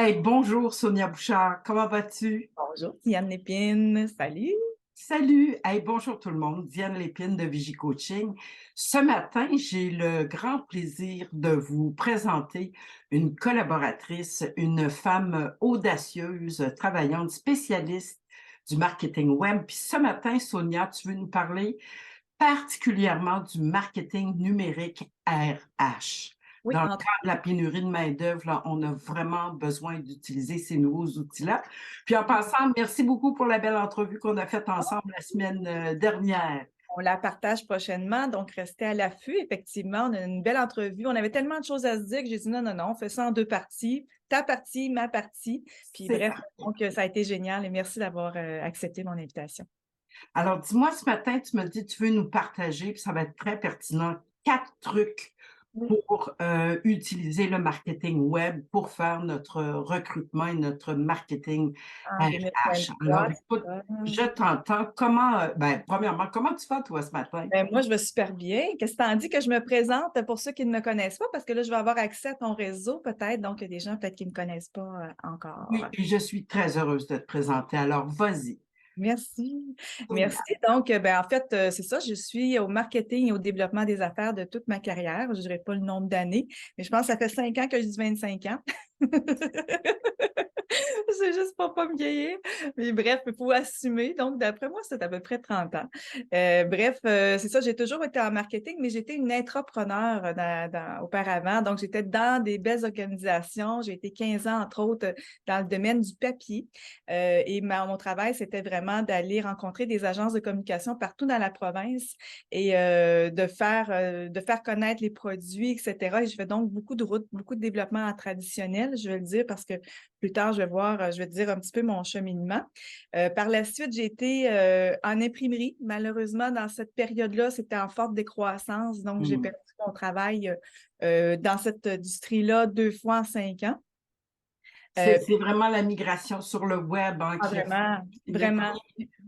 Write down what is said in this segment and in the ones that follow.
Hey, bonjour Sonia Bouchard, comment vas-tu? Bonjour, Diane Lépine. Salut. Salut, hey, bonjour tout le monde, Diane Lépine de Vigie Coaching. Ce matin, j'ai le grand plaisir de vous présenter une collaboratrice, une femme audacieuse, travaillante, spécialiste du marketing web. Puis ce matin, Sonia, tu veux nous parler particulièrement du marketing numérique RH. Oui, Dans le entre cadre de la pénurie de main-d'œuvre, là, on a vraiment besoin d'utiliser ces nouveaux outils-là. Puis en passant, merci beaucoup pour la belle entrevue qu'on a faite ensemble la semaine dernière. on la partage prochainement, donc restez à l'affût. Effectivement, on a une belle entrevue. On avait tellement de choses à se dire que j'ai dit non, non, non, on fait ça en deux parties. Ta partie, ma partie. Puis C'est bref, parfait. donc ça a été génial et merci d'avoir accepté mon invitation. Alors, dis-moi, ce matin, tu me dis, tu veux nous partager, puis ça va être très pertinent, 4 trucs Oui. pour utiliser le marketing web pour faire notre recrutement et notre marketing En RH. Alors, 2023, c'est écoute, ça. je t'entends. Comment, premièrement, comment tu vas, toi, ce matin? Ben, moi, je vais super bien. Qu'est-ce que t'en dis que je me présente pour ceux qui ne me connaissent pas? Parce que là, je vais avoir accès à ton réseau, peut-être. Donc, il y a des gens peut-être qui ne me connaissent pas encore. Oui, et je suis très heureuse de te présenter. Alors, vas-y. Merci. Merci. Sonia. Donc, en fait, c'est ça, je suis au marketing et au développement des affaires de toute ma carrière. Je ne dirais pas le nombre d'années, mais je pense que ça fait 5 ans que je dis 25 ans. C'est juste pour pas me vieillir. Mais bref, il faut assumer. Donc, d'après moi, c'est à peu près 30 ans. C'est ça, j'ai toujours été en marketing, mais j'étais une intrapreneur auparavant. Donc, j'étais dans des belles organisations. J'ai été 15 ans, entre autres, dans le domaine du papier. Mon travail, c'était vraiment d'aller rencontrer des agences de communication partout dans la province et de faire connaître les produits, etc. Et je fais donc beaucoup de routes, beaucoup de développement en traditionnel, je vais le dire, parce que plus tard, je vais te dire un petit peu mon cheminement. Par la suite, j'ai été en imprimerie. Malheureusement, dans cette période-là, c'était en forte décroissance. Donc, j'ai Hmm. perdu mon travail dans cette industrie-là 2 fois en 5 ans. C'est Euh, c'est vraiment la migration sur le web hein, qui a fait, Vraiment, vraiment.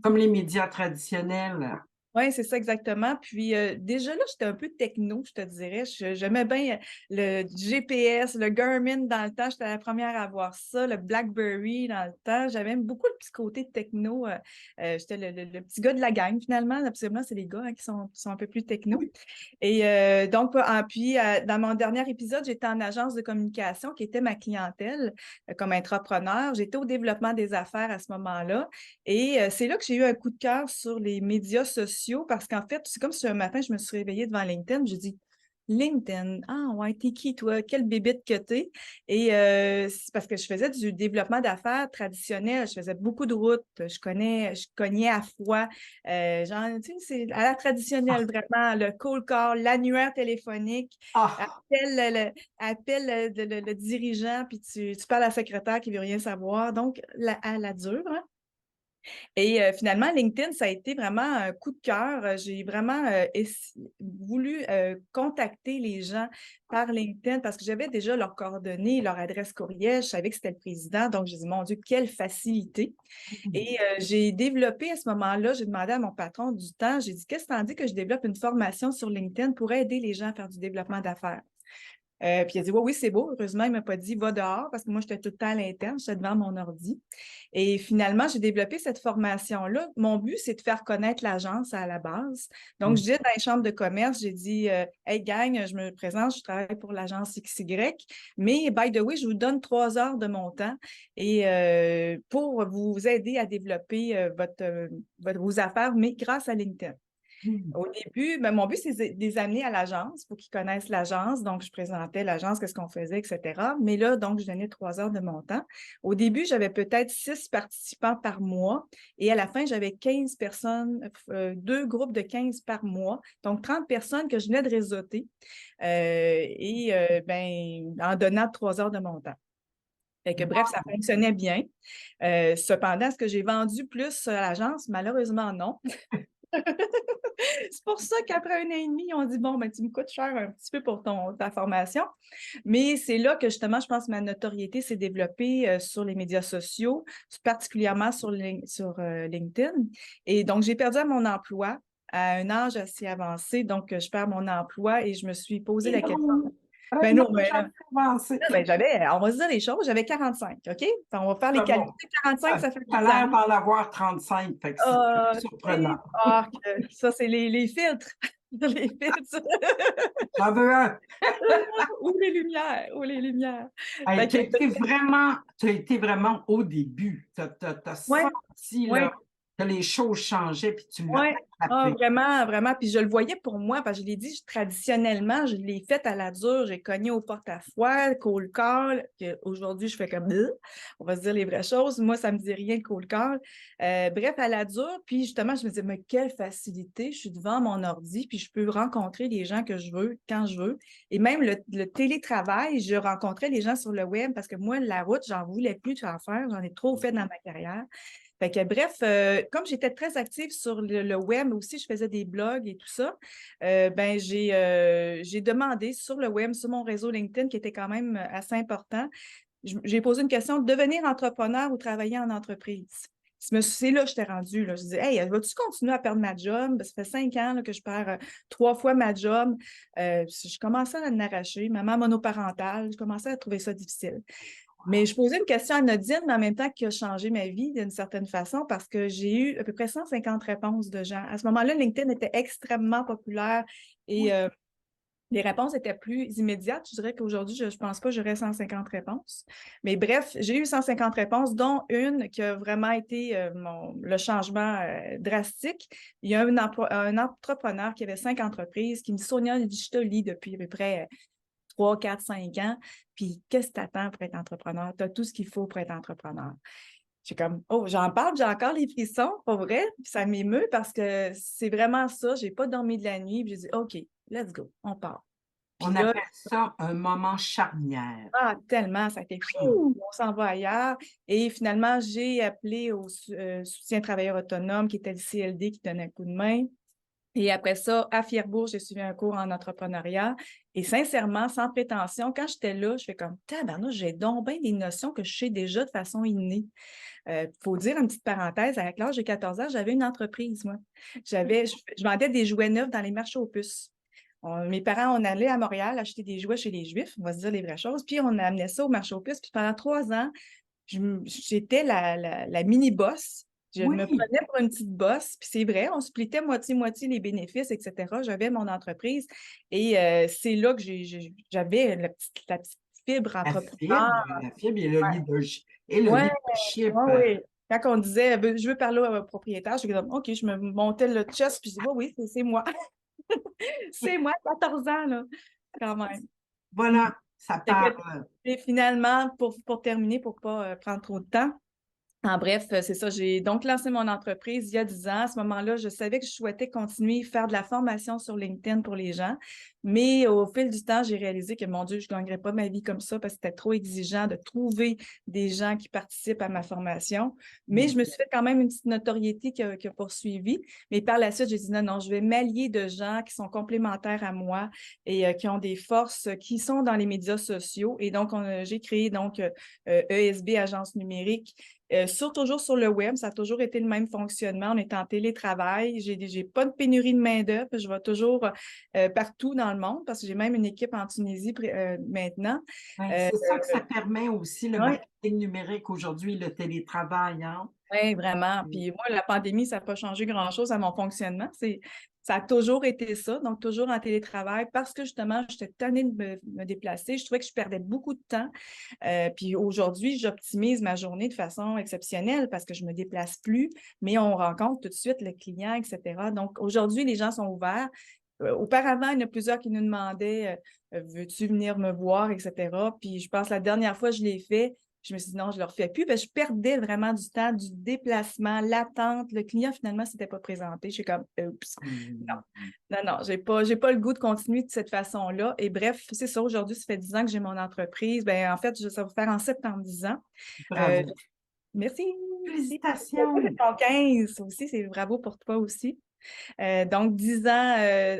comme les médias traditionnels. Oui, c'est ça exactement. Puis déjà là, j'étais un peu techno, je te dirais. J'aimais bien le GPS, le Garmin dans le temps. J'étais la première à avoir ça, le BlackBerry dans le temps. J'avais même beaucoup le petit côté techno. J'étais le petit gars de la gang finalement. Absolument, c'est les gars hein, qui sont un peu plus techno. Et dans mon dernier épisode, j'étais en agence de communication qui était ma clientèle comme entrepreneur. J'étais au développement des affaires à ce moment-là. Et c'est là que j'ai eu un coup de cœur sur les médias sociaux parce qu'en fait, c'est comme si un matin, je me suis réveillée devant LinkedIn, j'ai dit LinkedIn, ah ouais, t'es qui toi? Quelle bébête que t'es? Et c'est parce que je faisais du développement d'affaires traditionnel, je faisais beaucoup de routes, je cognais à froid, genre, tu sais, c'est à la traditionnelle vraiment, le cold call, l'annuaire téléphonique, Ah, appelle le dirigeant, puis tu parles à la secrétaire qui veut rien savoir, donc à la dure, hein? Et finalement, LinkedIn, ça a été vraiment un coup de cœur. J'ai vraiment voulu contacter les gens par LinkedIn parce que j'avais déjà leurs coordonnées, leur adresse courriel. Je savais que c'était le président. Donc, j'ai dit, mon Dieu, quelle facilité. Et j'ai développé à ce moment-là, j'ai demandé à mon patron du temps, j'ai dit, qu'est-ce que t'en dis que je développe une formation sur LinkedIn pour aider les gens à faire du développement d'affaires? Puis il a dit, oui, oui, c'est beau. Heureusement, il ne m'a pas dit, va dehors, parce que moi, j'étais tout le temps à l'interne, j'étais devant mon ordi. Et finalement, j'ai développé cette formation-là. Mon but, c'est de faire connaître l'agence à la base. Donc, je disais dans les chambres de commerce, j'ai dit, hey, gang, je me présente, je travaille pour l'agence XY, mais by the way, je vous donne 3 heures de mon temps et pour vous aider à développer vos affaires, mais grâce à LinkedIn. Au début, mon but, c'est de les amener à l'agence pour qu'ils connaissent l'agence. Donc, je présentais l'agence, qu'est-ce qu'on faisait, etc. Mais là, donc, je donnais 3 heures de mon temps. Au début, j'avais peut-être 6 participants par mois. Et à la fin, j'avais 15 personnes, 2 groupes de 15 par mois. Donc, 30 personnes que je venais de réseauter. En donnant 3 heures de mon temps. Fait que, bref, ça fonctionnait bien. Cependant, est-ce que j'ai vendu plus à l'agence? Malheureusement, non. C'est pour ça qu'après 1 an et demi, on dit, bon, ben, tu me coûtes cher un petit peu pour ta formation. Mais c'est là que justement, je pense que ma notoriété s'est développée sur les médias sociaux, particulièrement sur LinkedIn. Et donc, j'ai perdu mon emploi à un âge assez avancé. Donc, je perds mon emploi et je me suis posé et la question. non. Ben non, non, mais jamais avancé. ben, on va se dire les choses, j'avais 45, OK? On va faire les Ah bon, calculs. 45, ça fait tu as 8 ans. l'air d'en avoir 35, fait que c'est Ah, surprenant. ça, c'est les filtres. Les filtres. J'en veux un. Ou les lumières, ou les lumières. Hey, Fait que, tu as été vraiment au début. Tu as ouais, senti là, ouais. que les choses changeaient, puis tu l'as Oui, attrapé. vraiment, vraiment. Puis je le voyais pour moi, parce que je l'ai dit, traditionnellement, je l'ai fait à la dure. J'ai cogné au porte-à-fouet, cold call, qu'aujourd'hui, je fais comme on va se dire les vraies choses. Moi, ça ne me dit rien, le cold call. Bref, à la dure. Puis justement, je me disais, mais quelle facilité. Je suis devant mon ordi, puis je peux rencontrer les gens que je veux, quand je veux. Et même le télétravail, je rencontrais les gens sur le web parce que moi, la route, j'en voulais plus en faire. J'en ai trop fait dans ma carrière. Fait que, bref, comme j'étais très active sur le web aussi, je faisais des blogs et tout ça, ben, j'ai demandé sur le web, sur mon réseau LinkedIn, qui était quand même assez important, j'ai posé une question, devenir entrepreneur ou travailler en entreprise? C'est là que je t'ai rendue. Là. Je disais, hey, vas-tu continuer à perdre ma job? Ça fait 5 ans là, que je perds 3 fois ma job. Je commençais à l'arracher, maman monoparentale, je commençais à trouver ça difficile. Mais je posais une question anodine, mais en même temps qui a changé ma vie d'une certaine façon parce que j'ai eu à peu près 150 réponses de gens. À ce moment-là, LinkedIn était extrêmement populaire et Oui. les réponses étaient plus immédiates. Je dirais qu'aujourd'hui, je ne pense pas que j'aurais 150 réponses. Mais bref, j'ai eu 150 réponses, dont une qui a vraiment été le changement drastique. Il y a un entrepreneur qui avait 5 entreprises qui me dit, Sonia, je te lis depuis à peu près 3, 4, 5 ans. Puis, qu'est-ce que tu attends pour être entrepreneur? Tu as tout ce qu'il faut pour être entrepreneur. J'ai comme, oh, j'en parle, j'ai encore les frissons, pas vrai? Puis ça m'émeut parce que c'est vraiment ça. J'ai pas dormi de la nuit. Puis j'ai dit, OK, let's go, on part. Puis On là, appelle ça un moment charnière. tellement, ça fait Hum. fou, on s'en va ailleurs. Et finalement, j'ai appelé au soutien travailleur autonome qui était le CLD qui donnait un coup de main. Et après ça, à Fierbourg, j'ai suivi un cours en entrepreneuriat. Et sincèrement, sans prétention, quand j'étais là, je fais comme, tabarnouche, j'ai donc bien des notions que je sais déjà de façon innée. Faut dire une petite parenthèse, à l'âge de 14 ans, j'avais une entreprise, moi. Je vendais des jouets neufs dans les marchés aux puces. Mes parents, on allait à Montréal acheter des jouets chez les Juifs, on va se dire les vraies choses, puis on amenait ça au marché aux puces. Puis pendant 3 ans, j'étais la mini-boss. Je me Oui, prenais pour une petite boss, puis c'est vrai, on splittait moitié-moitié les bénéfices, etc. J'avais mon entreprise et c'est là que j'avais la petite fibre entrepreneur. la fibre et le leadership. Et le Ouais, leadership. ouais, oui. Quand on disait je veux parler au propriétaire, je disais OK, je me montais le chest, puis je dis oui, c'est moi. C'est moi, 14 ans, là, quand même. Mm. Voilà, ça Fait que- parle. Et finalement, pour terminer, pour ne pas prendre trop de temps, en bref, c'est ça. J'ai donc lancé mon entreprise il y a 10 ans. À ce moment-là, je savais que je souhaitais continuer à faire de la formation sur LinkedIn pour les gens. Mais au fil du temps, j'ai réalisé que, mon Dieu, je ne gagnerais pas ma vie comme ça parce que c'était trop exigeant de trouver des gens qui participent à ma formation. Mais je me suis fait quand même une petite notoriété qui a poursuivi. Mais par la suite, j'ai dit non, non, je vais m'allier de gens qui sont complémentaires à moi et qui ont des forces qui sont dans les médias sociaux. Et donc, j'ai créé donc ESB, Agence numérique, toujours sur le web, ça a toujours été le même fonctionnement. On est en télétravail. J'ai pas de pénurie de main-d'œuvre. Je vais toujours partout dans le monde parce que j'ai même une équipe en Tunisie maintenant. Ben, Euh, c'est ça que ça permet aussi, le oui, marketing numérique aujourd'hui, le télétravail, hein? ouais, vraiment. Puis moi, la pandémie, ça n'a pas changé grand-chose à mon fonctionnement. Ça a toujours été ça, donc toujours en télétravail parce que justement, j'étais tannée de me déplacer. Je trouvais que je perdais beaucoup de temps. Puis aujourd'hui, j'optimise ma journée de façon exceptionnelle parce que je ne me déplace plus, mais on rencontre tout de suite le client, etc. Donc aujourd'hui, les gens sont ouverts. Auparavant, il y en a plusieurs qui nous demandaient veux-tu venir me voir, etc. Puis je pense que la dernière fois que je l'ai fait, je me suis dit non, je ne le refais plus. Parce que je perdais vraiment du temps, du déplacement, l'attente. Le client, finalement, ne s'était pas présenté. Je suis comme oups. Non, Hum. non, non, j'ai pas le goût de continuer de cette façon-là. Et bref, c'est ça. Aujourd'hui, ça fait 10 ans que j'ai mon entreprise. Ben, en fait, ça va faire en septembre 10 ans. Euh, Bravo. merci. C'est Félicitations. ton 15 aussi. C'est bravo pour toi aussi. Donc, 10 ans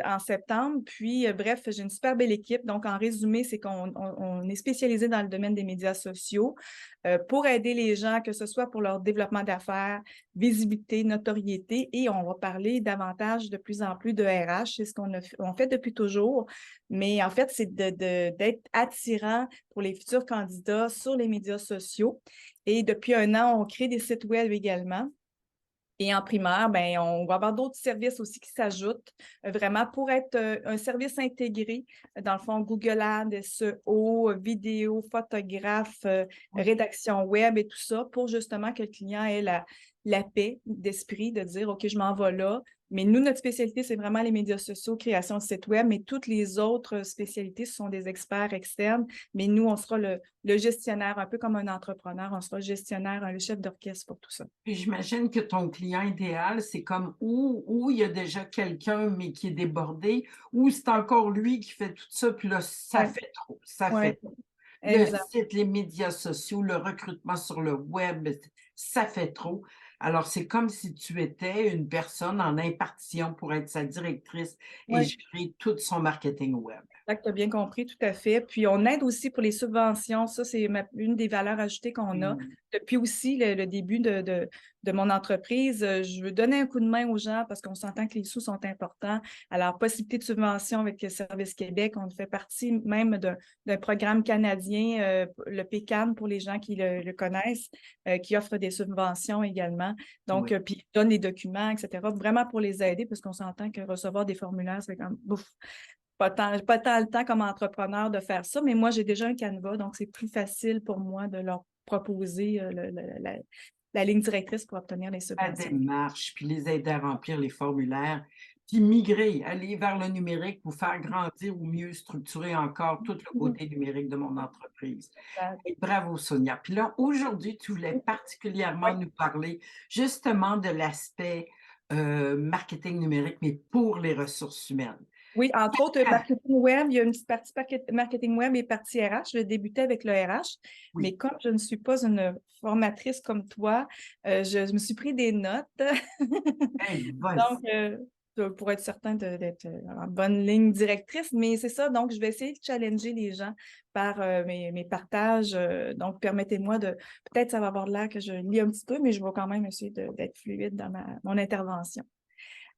en septembre. Puis, bref, j'ai une super belle équipe. Donc, en résumé, c'est qu'on est spécialisé dans le domaine des médias sociaux pour aider les gens, que ce soit pour leur développement d'affaires, visibilité, notoriété. Et on va parler davantage de plus en plus de RH. C'est ce on fait depuis toujours. Mais en fait, c'est d'être attirant pour les futurs candidats sur les médias sociaux. Et depuis un an, on crée des sites web également. Et en primaire, ben, on va avoir d'autres services aussi qui s'ajoutent, vraiment pour être un service intégré. Dans le fond, Google Ads, SEO, vidéo, photographe, rédaction web et tout ça, pour justement que le client ait la paix d'esprit de dire, OK, je m'en vais là. Mais nous, notre spécialité, c'est vraiment les médias sociaux, création de sites web, mais toutes les autres spécialités, ce sont des experts externes. Mais nous, on sera le gestionnaire, un peu comme un entrepreneur, on sera le gestionnaire, le chef d'orchestre pour tout ça. Puis j'imagine que ton client idéal, c'est comme où il y a déjà quelqu'un, mais qui est débordé, ou c'est encore lui qui fait tout ça, puis là, ça Oui, fait trop, ça oui, fait trop. Le exact. site, les médias sociaux, le recrutement sur le web, ça fait trop. Alors, c'est comme si tu étais une personne en impartition pour être sa directrice et Oui. gérer tout son marketing web. Tu as bien compris, tout à fait. Puis, on aide aussi pour les subventions. Ça, c'est une des valeurs ajoutées qu'on a. Mmh. Depuis aussi le début de mon entreprise, je veux donner un coup de main aux gens parce qu'on s'entend que les sous sont importants. Alors, possibilité de subvention avec le Service Québec. On fait partie même d'un programme canadien, le PCAN pour les gens qui le connaissent, qui offre des subventions également. Donc, Oui. puis donne les documents, etc. Vraiment pour les aider parce qu'on s'entend que recevoir des formulaires, c'est comme bouf. Pas tant le temps comme entrepreneur de faire ça, mais moi, j'ai déjà un Canva, donc c'est plus facile pour moi de leur proposer la ligne directrice pour obtenir les La subventions. démarche, puis les aider à remplir les formulaires, puis migrer, aller vers le numérique pour faire grandir ou mieux structurer encore tout le Mhm. côté numérique de mon entreprise. Euh, Et bravo Sonia. Puis là, aujourd'hui, tu voulais particulièrement Oui, nous parler justement de l'aspect, marketing numérique, mais pour les ressources humaines. oui, entre autres, marketing web, il y a une petite partie marketing web et partie RH. Je débutais avec le RH, Oui, mais comme je ne suis pas une formatrice comme toi, je me suis pris des notes. hey, Donc, vas-y. pour être certain d'être en bonne ligne directrice, mais c'est ça. Donc, je vais essayer de challenger les gens par mes partages. Donc, permettez-moi de, peut-être ça va avoir l'air que je lis un petit peu, mais je vais quand même essayer d'être fluide dans mon intervention.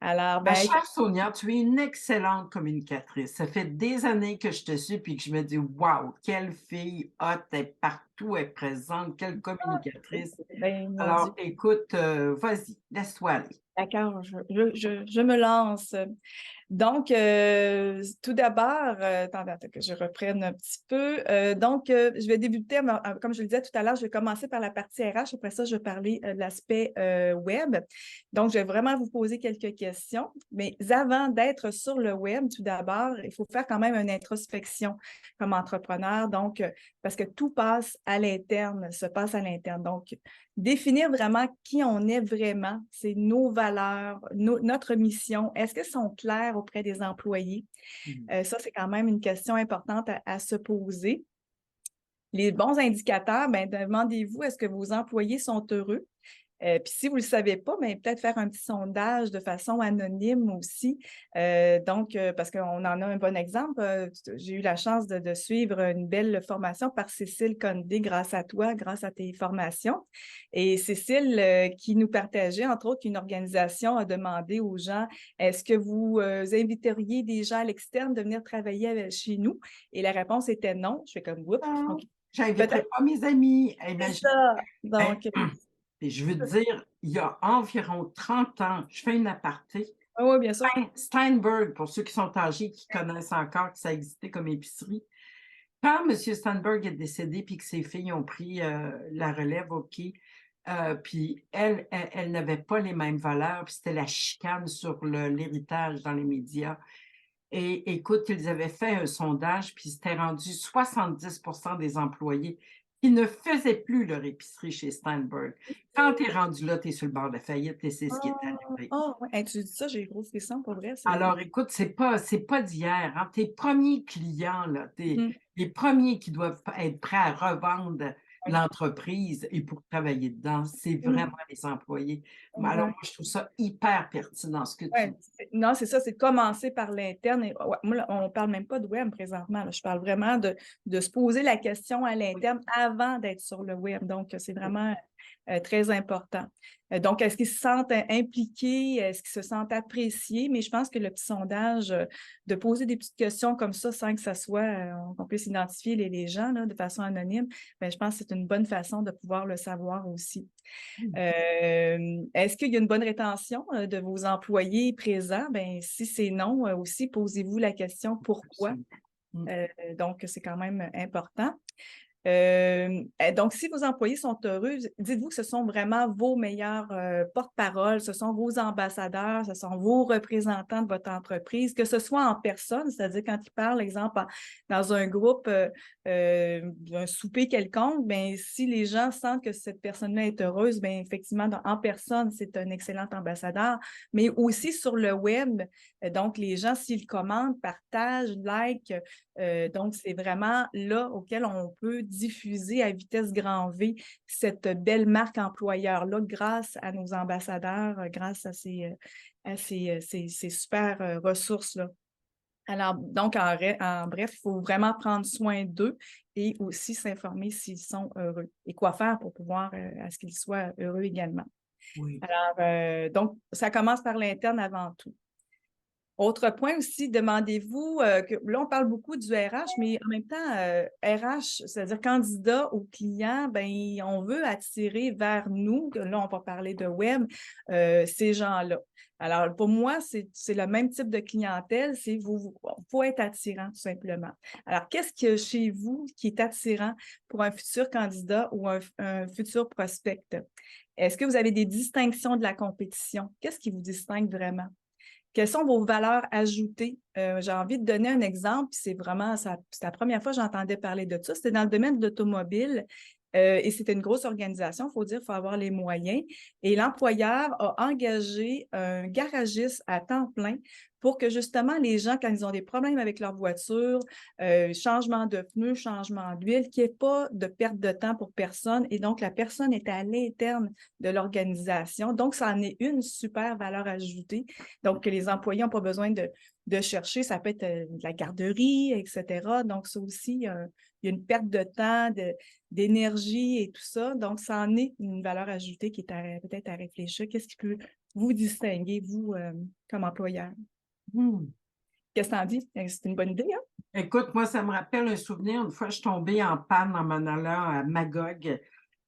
Alors, Ma ben, chère Sonia, tu es une excellente communicatrice. Ça fait des années que je te suis puis que je me dis: «Waouh, quelle fille hot, elle est partout, elle est présente, quelle communicatrice». ben, mon Alors Dieu. écoute, vas-y, laisse-toi aller. D'accord, je me lance. Donc, tout d'abord, attends que je reprenne un petit peu. Donc, je vais débuter, comme je le disais tout à l'heure, je vais commencer par la partie RH. Après ça, je vais parler de l'aspect web. Donc, je vais vraiment vous poser quelques questions. Mais avant d'être sur le web, tout d'abord, il faut faire quand même une introspection comme entrepreneur. Donc, parce que tout passe à l'interne, se passe à l'interne. Donc, définir vraiment qui on est vraiment, c'est nos valeurs, notre mission. Est-ce qu'elles sont claires auprès des employés? Mmh. Ça, c'est quand même une question importante à se poser. Les bons indicateurs, ben, demandez-vous, est-ce que vos employés sont heureux? Puis si vous ne le savez pas, ben, peut-être faire un petit sondage de façon anonyme aussi. Donc, parce qu'on en a un bon exemple. J'ai eu la chance de suivre une belle formation par Cécile Condé grâce à toi, grâce à tes formations. Et Cécile, qui nous partageait, entre autres, qu'une organisation a demandé aux gens, est-ce que vous inviteriez des gens à l'externe de venir travailler chez nous? Et la réponse était non. Je fais comme, oups, Non, OK. j'inviterai Peut-être pas mes amis. c'est Imagine. ça. Hey, Donc, et je veux te dire, il y a environ 30 ans, je fais une aparté. oui, bien sûr. Steinberg, pour ceux qui sont âgés, qui connaissent encore que ça existait comme épicerie. Quand M. Steinberg est décédé puis que ses filles ont pris, la relève, OK, puis elle n'avait pas les mêmes valeurs, puis c'était la chicane sur l'héritage dans les médias. Et écoute, ils avaient fait un sondage, puis c'était rendu 70 des employés qui ne faisaient plus leur épicerie chez Steinberg. Quand tu es rendu là, tu es sur le bord de la faillite et c'est ce qui est Ah! arrivé. Ah ouais, hey, tu dis ça, j'ai les gros frissons pour vrai, c'est Alors écoute, c'est pas d'hier, hein. Tes premiers clients là, mmh, les premiers qui doivent être prêts à revendre Oui, l'entreprise et pour travailler dedans, c'est oui, vraiment les employés. Mais alors moi, exact. je trouve ça hyper pertinent ce que tu Ouais, dis. non, c'est ça, c'est de commencer par l'interne. Et, ouais, moi, là, on ne parle même pas de web présentement. Là. Je parle vraiment de se poser la question à Oui, l'interne avant d'être sur le web. Donc, c'est oui, vraiment très important. Donc, est-ce qu'ils se sentent impliqués? Est-ce qu'ils se sentent appréciés? Mais je pense que le petit sondage, de poser des petites questions comme ça sans que ça soit, qu'on puisse identifier les gens là, de façon anonyme, bien, je pense que c'est une bonne façon de pouvoir le savoir aussi. mmh, Est-ce qu'il y a une bonne rétention de vos employés présents? Ben, si c'est non, aussi, posez-vous la question pourquoi? absolument. Mmh, Donc, c'est quand même important. Donc, si vos employés sont heureux, dites-vous que ce sont vraiment vos meilleurs porte-parole, ce sont vos ambassadeurs, ce sont vos représentants de votre entreprise, que ce soit en personne, c'est-à-dire quand ils parlent, exemple, dans un groupe, un souper quelconque, bien, si les gens sentent que cette personne-là est heureuse, bien, effectivement, en personne, c'est un excellent ambassadeur, mais aussi sur le web. Donc, les gens, s'ils commentent, partagent, like, donc, c'est vraiment là auquel on peut diffuser à vitesse grand V cette belle marque employeur-là grâce à nos ambassadeurs, grâce à ces super ressources-là. Alors, donc, en bref, il faut vraiment prendre soin d'eux et aussi s'informer s'ils sont heureux et quoi faire pour pouvoir à ce qu'ils soient heureux également. oui. Alors, donc, ça commence par l'interne avant tout. Autre point aussi, demandez-vous que là, on parle beaucoup du RH, mais en même temps, RH, c'est-à-dire candidat ou client, ben, on veut attirer vers nous, là, on va parler de web, ces gens-là. Alors, pour moi, c'est le même type de clientèle, c'est faut être attirant, tout simplement. Alors, qu'est-ce qu'il y a chez vous qui est attirant pour un futur candidat ou un futur prospect? Est-ce que vous avez des distinctions de la compétition? Qu'est-ce qui vous distingue vraiment? Quelles sont vos valeurs ajoutées? J'ai envie de donner un exemple, puis c'est vraiment, c'est la première fois que j'entendais parler de ça. C'était dans le domaine de l'automobile et c'était une grosse organisation, il faut dire, il faut avoir les moyens. Et l'employeur a engagé un garagiste à temps plein pour que justement les gens, quand ils ont des problèmes avec leur voiture, changement de pneus, changement d'huile, qu'il n'y ait pas de perte de temps pour personne. Et donc, la personne est à l'interne de l'organisation. Donc, ça en est une super valeur ajoutée. Donc, que les employés n'ont pas besoin de chercher. Ça peut être de la garderie, etc. Donc, ça aussi, il y a une perte de temps, d'énergie et tout ça. Donc, ça en est une valeur ajoutée qui est peut-être à réfléchir. Qu'est-ce qui peut vous distinguer, vous, comme employeur? Mmh. Qu'est-ce que t'en dis? C'est une bonne idée, hein? Écoute, moi, ça me rappelle un souvenir. Une fois, je suis tombée en panne en m'en allant à Magog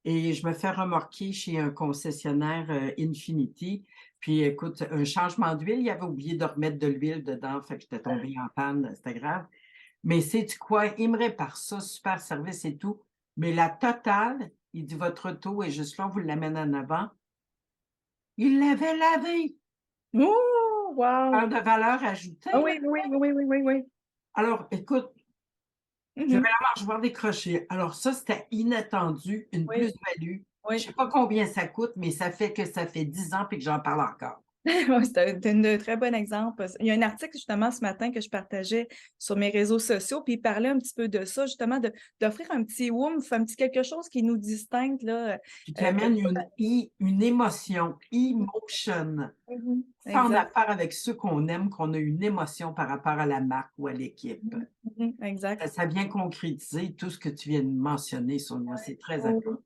et je me fais remorquer chez un concessionnaire Infinity. Puis, écoute, un changement d'huile, il avait oublié de remettre de l'huile dedans, fait que j'étais tombée en panne, c'était grave. Mais sais-tu quoi? Il me répare ça, super service et tout. Mais la totale, il dit, votre auto est juste là, on vous l'amène en avant. Il l'avait lavé. Oh, Parle wow! de valeur ajoutée, Ah là. oui, oui, oui, oui, oui, oui. Alors, écoute, j'avais Mhm. la mâchoire décrochée. Alors ça, c'était inattendu, une Oui, plus-value. Je oui. sais pas combien ça coûte, mais ça fait que ça fait 10 ans puis que j'en parle encore. Ouais, c'est un très bon exemple. Il y a un article justement ce matin que je partageais sur mes réseaux sociaux, puis il parlait un petit peu de ça, justement, d'offrir un petit oomph, un petit quelque chose qui nous distingue, là. Puis qui Que- amène une émotion, emotion. Mhm. Faire en Exact. affaire avec ceux qu'on aime, qu'on a une émotion par rapport à la marque ou à l'équipe. Mhm. Mhm. Exact. Ça vient concrétiser tout ce que tu viens de mentionner, Sonia. C'est très important.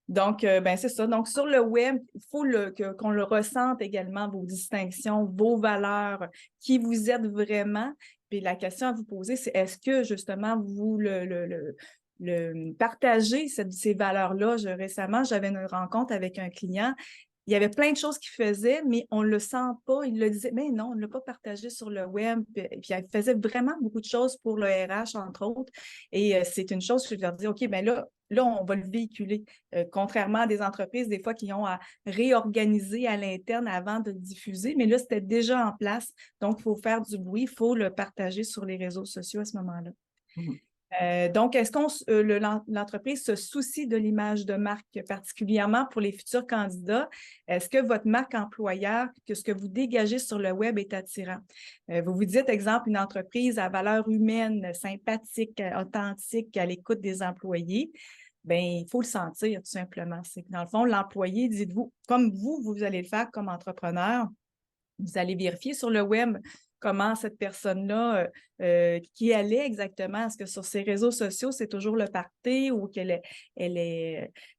Donc, ben, c'est ça. Donc, sur le web, il faut qu'on le ressente également, vos distinctions, vos valeurs, qui vous êtes vraiment. Puis la question à vous poser, c'est est-ce que justement vous le partagez, ces valeurs-là? Récemment, j'avais une rencontre avec un client. Il y avait plein de choses qu'il faisait, mais on ne le sent pas. Il le disait, mais non, on ne l'a pas partagé sur le web. Puis il faisait vraiment beaucoup de choses pour le RH, entre autres. Et c'est une chose que je leur dis, OK, bien là, on va le véhiculer. Contrairement à des entreprises, des fois, qui ont à réorganiser à l'interne avant de le diffuser. Mais là, c'était déjà en place. Donc, il faut faire du bruit, il faut le partager sur les réseaux sociaux à ce moment-là. Mmh. Donc, est-ce que l'entreprise se soucie de l'image de marque, particulièrement pour les futurs candidats? Est-ce que votre marque employeur, que ce que vous dégagez sur le web est attirant? Vous vous dites, exemple, une entreprise à valeur humaine, sympathique, authentique, à l'écoute des employés. ben il faut le sentir tout simplement. C'est que dans le fond, l'employé, dites-vous, comme vous allez le faire comme entrepreneur, vous allez vérifier sur le web comment cette personne-là, qui elle est exactement. Est-ce que sur ses réseaux sociaux, c'est toujours le party ou elle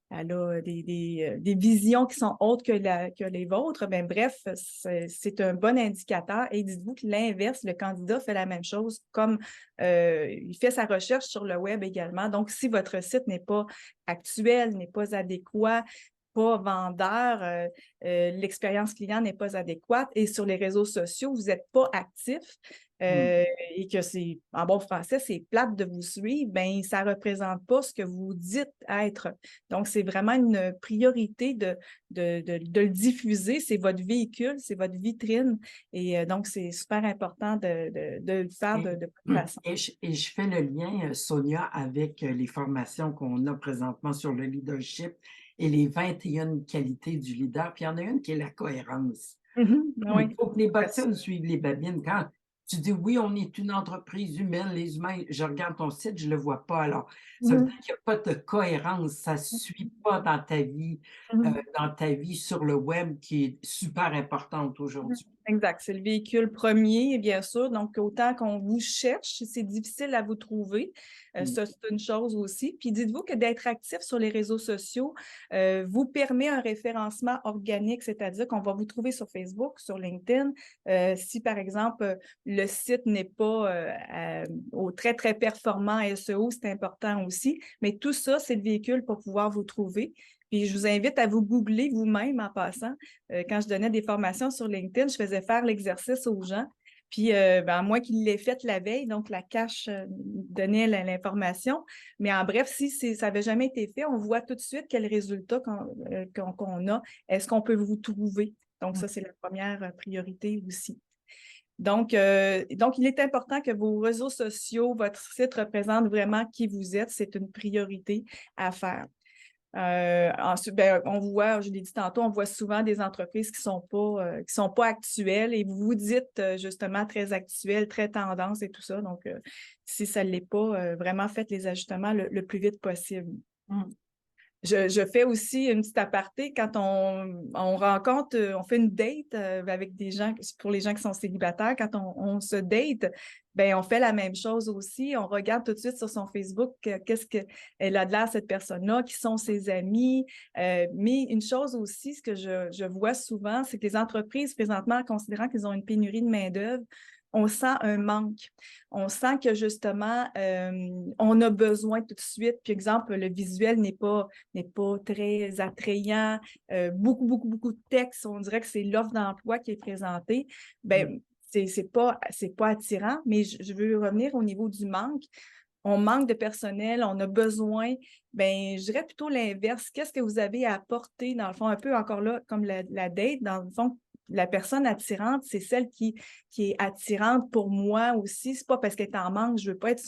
a des visions qui sont autres que les vôtres? Ben, bref, c'est un bon indicateur. Et dites-vous que l'inverse, le candidat fait la même chose, comme il fait sa recherche sur le web également. Donc, si votre site n'est pas actuel, n'est pas adéquat, pas vendeur, l'expérience client n'est pas adéquate et sur les réseaux sociaux, vous n'êtes pas actif et que c'est, en bon français, c'est plate de vous suivre, bien, ça ne représente pas ce que vous dites être. Donc, c'est vraiment une priorité de le diffuser. C'est votre véhicule, c'est votre vitrine et donc, c'est super important de le faire de toute façon. Et je fais le lien, Sonia, avec les formations qu'on a présentement sur le leadership et les 21 qualités du leader. Puis il y en a une qui est la cohérence. Oui. Il faut que les bottines suivent les babines. Quand tu dis oui, on est une entreprise humaine, les humains, je regarde ton site, je ne le vois pas. Alors, ça veut dire qu'il n'y a pas de cohérence, ça ne suit pas dans ta vie sur le web qui est super importante aujourd'hui. Exact. C'est le véhicule premier, bien sûr. Donc, autant qu'on vous cherche, c'est difficile à vous trouver. Ça, c'est une chose aussi. Puis, dites-vous que d'être actif sur les réseaux sociaux vous permet un référencement organique, c'est-à-dire qu'on va vous trouver sur Facebook, sur LinkedIn. Si, par exemple, le site n'est pas au très, très performant SEO, c'est important aussi. Mais tout ça, c'est le véhicule pour pouvoir vous trouver. Puis, je vous invite à vous googler vous-même en passant. Quand je donnais des formations sur LinkedIn, je faisais faire l'exercice aux gens. Puis, à moins qu'ils l'aient fait la veille, donc la cache donnait l'information. Mais en bref, si ça n'avait jamais été fait, on voit tout de suite quel résultat qu'on a. Est-ce qu'on peut vous trouver? Donc, ça, c'est la première priorité aussi. Donc, il est important que vos réseaux sociaux, votre site représente vraiment qui vous êtes. C'est une priorité à faire. Ensuite, on voit, je l'ai dit tantôt, on voit souvent des entreprises qui sont pas actuelles et vous vous dites justement très actuelles, très tendance et tout ça. Donc, si ça ne l'est pas, vraiment faites les ajustements le plus vite possible. Je fais aussi une petite aparté quand on rencontre, on fait une date avec des gens, pour les gens qui sont célibataires, quand on se date, ben on fait la même chose aussi. On regarde tout de suite sur son Facebook qu'est-ce qu'elle a de l'air, cette personne-là, qui sont ses amis. Mais une chose aussi, ce que je vois souvent, c'est que les entreprises, présentement, considérant qu'ils ont une pénurie de main-d'œuvre, on sent un manque. On sent que justement, on a besoin tout de suite. Puis, exemple, le visuel n'est pas très attrayant. Beaucoup de textes. On dirait que c'est l'offre d'emploi qui est présentée. Ben, c'est pas attirant, mais je veux revenir au niveau du manque. On manque de personnel, on a besoin, ben je dirais plutôt l'inverse. Qu'est-ce que vous avez à apporter, dans le fond, un peu encore là, comme la date, dans le fond, la personne attirante, c'est celle qui est attirante pour moi aussi. C'est pas parce qu'elle est en manque, je veux pas être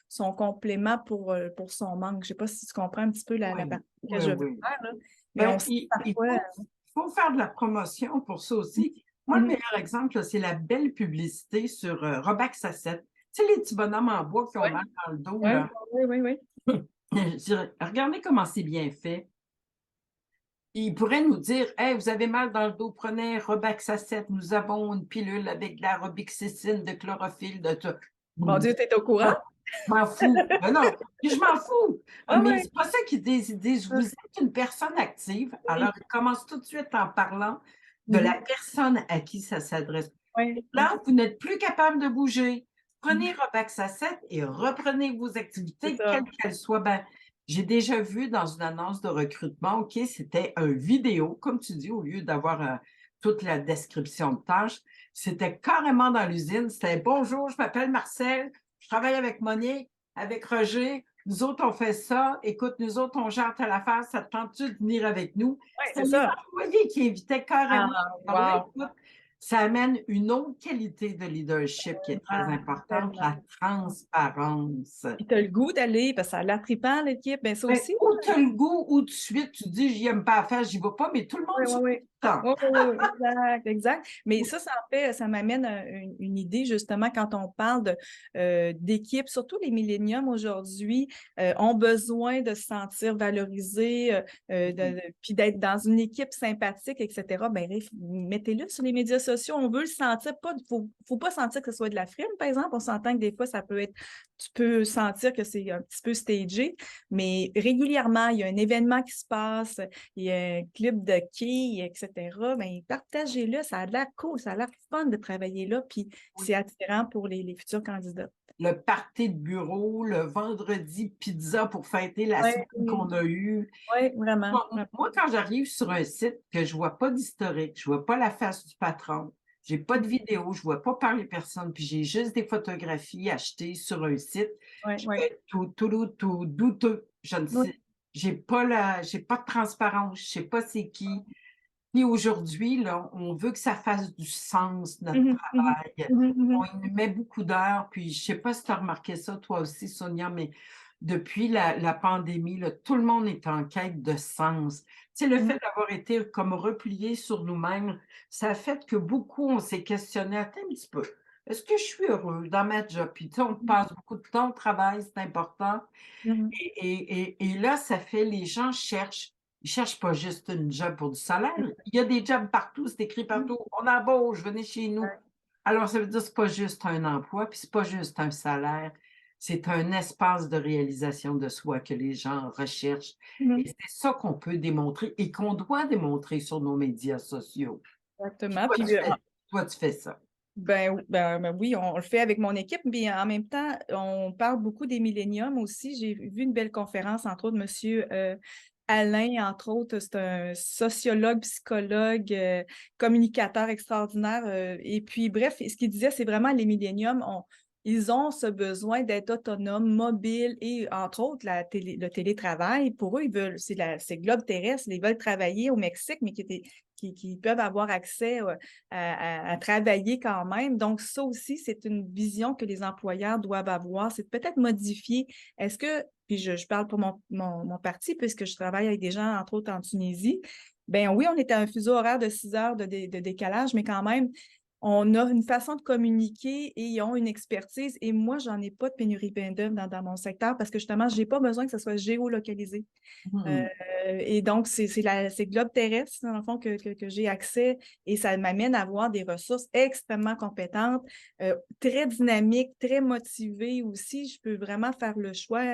son complément pour son manque. Je sais pas si tu comprends un petit peu la partie que je veux faire, là. Mais on sait parfois... il faut faire de la promotion pour ça aussi. Moi, le meilleur exemple, là, c'est la belle publicité sur Robax Asset. Tu sais, les petits bonhommes en bois qui ont mal dans le dos, là. Oui. Je dirais, regardez comment c'est bien fait. Il pourrait nous dire, hey, vous avez mal dans le dos, prenez Robax Asset. Nous avons une pilule avec de la robixécine, de chlorophylle, de tout. Mon Dieu, tu es au courant? Je m'en fous. Ben non, je m'en fous. Mais c'est pas ça qu'ils disent. Ils disent, vous êtes une personne active. Alors, ils commencent tout de suite en parlant de la personne à qui ça s'adresse. Là, vous n'êtes plus capable de bouger. Prenez Robax Asset et reprenez vos activités, quelles qu'elles soient. Ben, j'ai déjà vu dans une annonce de recrutement, OK, c'était un vidéo, comme tu dis, au lieu d'avoir toute la description de tâches, c'était carrément dans l'usine. C'était bonjour, je m'appelle Marcel, je travaille avec Monique, avec Roger. Nous autres, on fait ça. Écoute, nous autres, on gère telle affaire. Ça te tente-tu de venir avec nous? Oui, C'était les employés qui invitaient carrément. Wow. Ça amène une autre qualité de leadership qui est très Tellement, importante, tellement. la transparence. Puis tu as le goût d'aller, parce que ça a l'air trippant, l'équipe, bien ça Ben, aussi. ou tu as le goût, ou tout de suite, tu dis, j'y aime pas à faire, j'y vais pas, mais tout le Oui, monde se oui, fout oui. tout le temps. Oui, oui, oui, exact, exact. Mais ça en fait, ça m'amène à une idée, justement, quand on parle d'équipe, surtout les milléniums aujourd'hui, ont besoin de se sentir valorisés, puis d'être dans une équipe sympathique, etc. Ben, mettez-le sur les médias sociaux. On veut le sentir. Faut pas sentir que ce soit de la frime, par exemple. On s'entend que des fois, tu peux sentir que c'est un petit peu stagé, mais régulièrement, il y a un événement qui se passe, il y a un club de quilles, etc. Bien, partagez-le, ça a l'air cool, ça a l'air fun de travailler là, puis Oui. c'est attirant pour les futurs candidats. Le party de bureau, le vendredi pizza pour fêter la Oui, semaine oui, qu'on a eue. oui, vraiment. Moi, quand j'arrive sur un site que je vois pas d'historique, je vois pas la face du patron, j'ai pas de vidéo, je vois pas parler personne, puis j'ai juste des photographies achetées sur un site, Oui, je oui, peux être tout douteux. Je ne oui. sais, j'ai pas de transparence, je sais pas c'est qui. Puis aujourd'hui, là, on veut que ça fasse du sens, notre Mhm, mhm, travail. mhm, On mhm. y met beaucoup d'heures, puis je sais pas si tu as remarqué ça toi aussi, Sonia, mais depuis la pandémie, là, tout le monde est en quête de sens. Tu sais, le Mhm. fait d'avoir été comme repliés sur nous-mêmes, ça a fait que beaucoup, on s'est questionné, attends un petit peu, est-ce que je suis heureux dans ma job? Puis tu sais, on passe beaucoup de temps au travail, c'est important. Mhm. Et là, ça fait les gens cherchent. Ils cherchent pas juste une job pour du salaire. Il y a des jobs partout, c'est écrit Mhm. partout. On embauche, venez chez nous. Ouais. Alors, ça veut dire que c'est pas juste un emploi, puis c'est pas juste un salaire. C'est un espace de réalisation de soi que les gens recherchent. Et Mhm. c'est ça qu'on peut démontrer et qu'on doit démontrer sur nos médias sociaux. Puis Exactement. Puis, toi, tu fais ça. ben oui, on le fait avec mon équipe, mais en même temps, on parle beaucoup des milléniums aussi. J'ai vu une belle conférence, entre autres, Monsieur Alain, entre autres, c'est un sociologue, psychologue, communicateur extraordinaire. Et puis, bref, ce qu'il disait, c'est vraiment les milléniums, ils ont ce besoin d'être autonomes, mobiles et, entre autres, le télétravail. Pour eux, c'est globe terrestre, ils veulent travailler au Mexique, mais qui peuvent avoir accès à travailler quand même. Donc, ça aussi, c'est une vision que les employeurs doivent avoir. C'est peut-être modifier. Est-ce que, puis je parle pour mon parti, puisque je travaille avec des gens, entre autres, en Tunisie. Ben oui, on est à un fuseau horaire de 6 heures de décalage, mais quand même, on a une façon de communiquer et ils ont une expertise. Et moi, j'en ai pas de pénurie de main-d'œuvre dans mon secteur parce que justement, j'ai pas besoin que ça soit géolocalisé. Euh, Mmh. et donc, c'est Globe Terrestre, dans le fond, que j'ai accès et ça m'amène à avoir des ressources extrêmement compétentes, très dynamiques, très motivées aussi. Je peux vraiment faire le choix.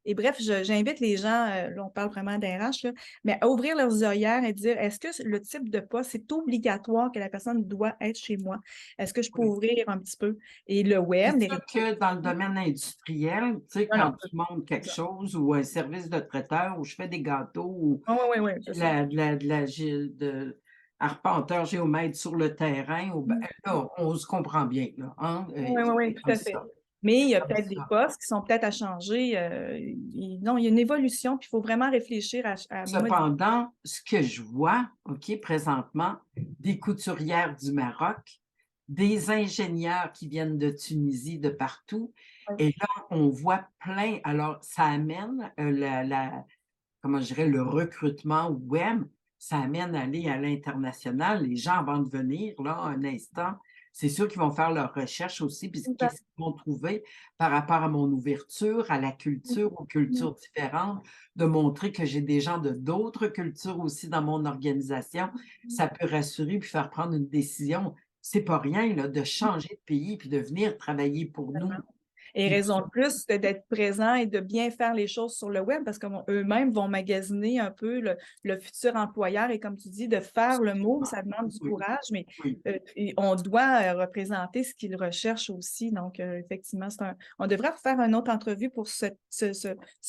Et bref, j'invite les gens, là, on parle vraiment d'RH, là, mais à ouvrir leurs œillères et dire, est-ce que le type de poste, c'est obligatoire que la personne doit être chez moi? Est-ce que je peux Oui. ouvrir un petit peu? Et le web, C'est les sûr réseaux que dans le sociaux. domaine industriel, tu sais, Non, non, quand tu montes c'est quelque ça. chose ou un service de traiteur où je fais des gâteaux ou Oui, oui, oui, c'est ça. de arpenteur géomètre sur le terrain, ou ben, Mm. là, on se comprend bien, là, hein? Oui, oui, oui, C'est tout comme à fait. ça. Mais il C'est y a comme peut-être des ça. postes qui sont peut-être à changer. Non, il y a une évolution, puis il faut vraiment réfléchir à modifier. Cependant, ce que je vois, OK, présentement, des couturières du Maroc, des ingénieurs qui viennent de Tunisie, de partout, et là, on voit plein. Alors, ça amène comment je dirais, le recrutement web, ça amène à aller à l'international. Les gens, avant de venir, là, un instant, c'est sûr qu'ils vont faire leurs recherches aussi, puis qu'est-ce qu'ils vont trouver par rapport à mon ouverture, à la culture, aux cultures différentes, de montrer que j'ai des gens de d'autres cultures aussi dans mon organisation. Ça peut rassurer puis faire prendre une décision. C'est pas rien, là, de changer de pays puis de venir travailler pour nous. Et Puis raison de plus d'être présent et de bien faire les choses sur le web parce qu'eux-mêmes vont magasiner un peu le futur employeur et comme tu dis, de faire le move, ça demande du oui, courage, mais oui. et on doit représenter ce qu'ils recherchent aussi. Donc, effectivement, on devrait faire une autre entrevue pour ce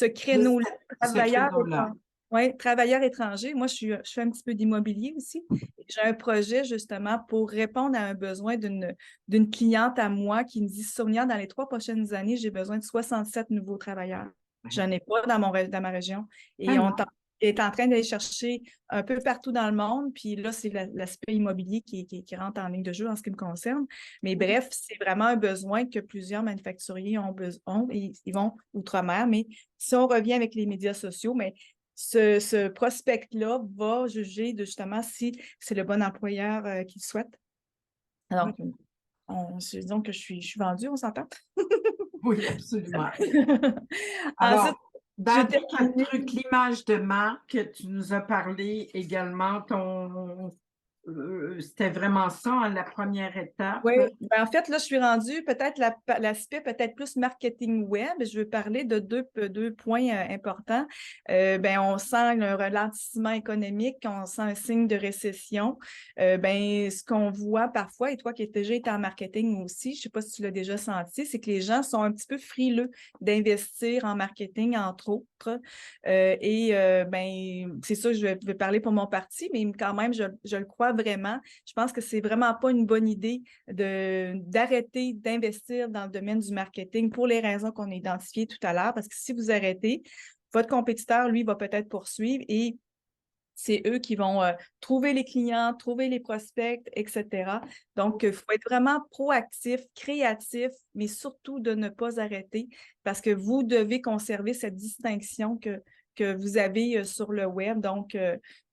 créneau-là, Ce travailleur créneau-là. étranger. Oui, travailleur étranger. Moi, je fais un petit peu d'immobilier aussi. J'ai un projet justement pour répondre à un besoin d'une cliente à moi qui me dit, Sonia, dans les 3 prochaines années, j'ai besoin de 67 nouveaux travailleurs. Je n'en ai pas dans ma région. Et Ah on non? est en train d'aller chercher un peu partout dans le monde. Puis là, c'est l'aspect immobilier qui rentre en ligne de jeu en ce qui me concerne. Mais bref, c'est vraiment un besoin que plusieurs manufacturiers ont et ils vont outre-mer. Mais si on revient avec les médias sociaux, mais ce prospect-là va juger de justement si c'est le bon employeur qu'il souhaite. Alors, disons que je suis vendue, on s'entend? Oui, absolument. Ensuite, Alors, je dans d'autres termine. trucs, l'image de marque, tu nous as parlé également, c'était vraiment ça, hein, la première étape. Oui, ben, en fait, là, je suis rendue peut-être l'aspect peut-être plus marketing web. Je veux parler de deux points importants. Ben, on sent un ralentissement économique, on sent un signe de récession. Ben, ce qu'on voit parfois, et toi qui as déjà été en marketing aussi, je ne sais pas si tu l'as déjà senti, c'est que les gens sont un petit peu frileux d'investir en marketing, entre autres. Ben, c'est ça, je vais parler pour mon parti, mais quand même, je le crois vraiment. Je pense que c'est vraiment pas une bonne idée d'arrêter d'investir dans le domaine du marketing pour les raisons qu'on a identifiées tout à l'heure, parce que si vous arrêtez, votre compétiteur, lui, va peut-être poursuivre et c'est eux qui vont trouver les clients, trouver les prospects, etc. Donc, il faut être vraiment proactif, créatif, mais surtout de ne pas arrêter parce que vous devez conserver cette distinction que vous avez sur le web. Donc,